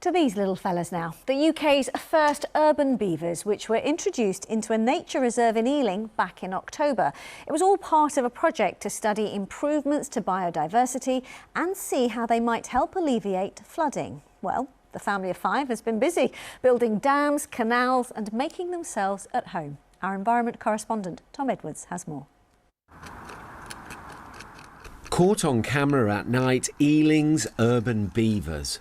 To these little fellas now, the UK's first urban beavers, which were introduced into a nature reserve in Ealing back in October. It was all part of a project to study improvements to biodiversity and see how they might help alleviate flooding. Well, the family of five has been busy building dams, canals and making themselves at home. Our environment correspondent Tom Edwards has more. Caught on camera at night, Ealing's urban beavers.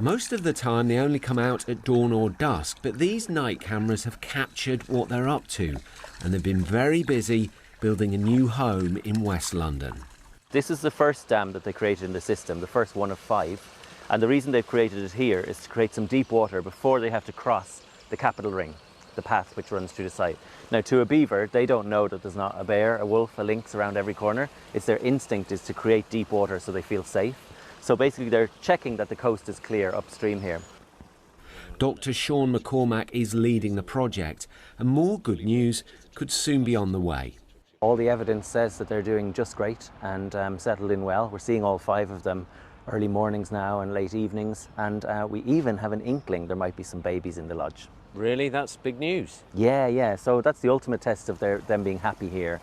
Most of the time they only come out at dawn or dusk, but these night cameras have captured what they're up to, and they've been very busy building a new home in West London. This is the first dam that they created in the system, the first one of 5. And the reason they've created it here is to create some deep water before they have to cross the Capital Ring, the path which runs through the site. Now, to a beaver, they don't know that there's not a bear, a wolf, a lynx around every corner. It's their instinct is to create deep water so they feel safe. So basically they're checking that the coast is clear upstream here. Dr Sean McCormack is leading the project, and more good news could soon be on the way. All the evidence says that they're doing just great and settled in well. We're seeing all 5 of them early mornings now and late evenings, and we even have an inkling there might be some babies in the lodge. Really? That's big news. Yeah. So that's the ultimate test of them being happy here.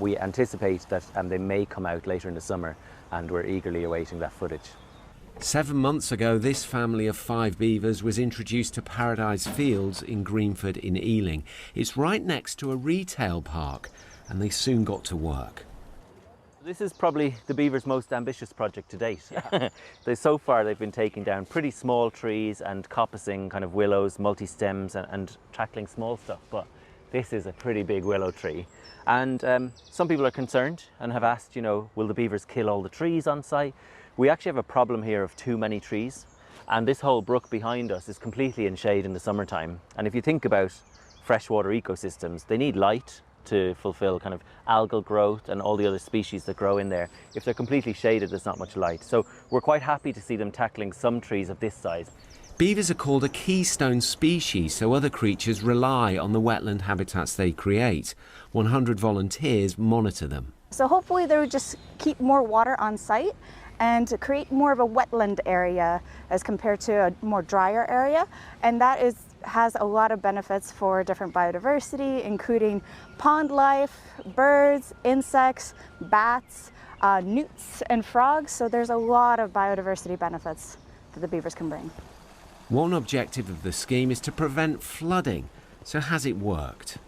We anticipate that they may come out later in the summer, and we're eagerly awaiting that footage. 7 months ago, this family of 5 beavers was introduced to Paradise Fields in Greenford in Ealing. It's right next to a retail park, and they soon got to work. This is probably the beavers' most ambitious project to date. So far they've been taking down pretty small trees and coppicing kind of willows, multi-stems and tackling small stuff, but this is a pretty big willow tree. And some people are concerned and have asked, will the beavers kill all the trees on site? We actually have a problem here of too many trees, and this whole brook behind us is completely in shade in the summertime. And if you think about freshwater ecosystems, they need light to fulfill kind of algal growth and all the other species that grow in there. If they're completely shaded, there's not much light. So we're quite happy to see them tackling some trees of this size. Beavers are called a keystone species, so other creatures rely on the wetland habitats they create. 100 volunteers monitor them. So hopefully they would just keep more water on site and to create more of a wetland area as compared to a more drier area. And that has a lot of benefits for different biodiversity, including pond life, birds, insects, bats, newts and frogs. So there's a lot of biodiversity benefits that the beavers can bring. One objective of the scheme is to prevent flooding. So has it worked?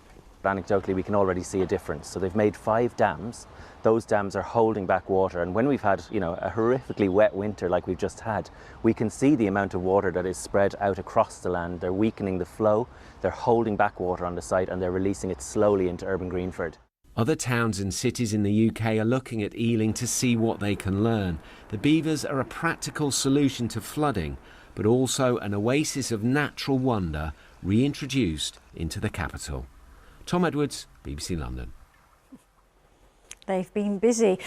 Anecdotally, we can already see a difference. So they've made 5 dams. Those dams are holding back water, and when we've had a horrifically wet winter like we've just had, we can see the amount of water that is spread out across the land. They're weakening the flow, they're holding back water on the site, and they're releasing it slowly into urban Greenford. Other towns and cities in the UK are looking at Ealing to see what they can learn. The beavers are a practical solution to flooding, but also an oasis of natural wonder reintroduced into the capital. Tom Edwards, BBC London. They've been busy.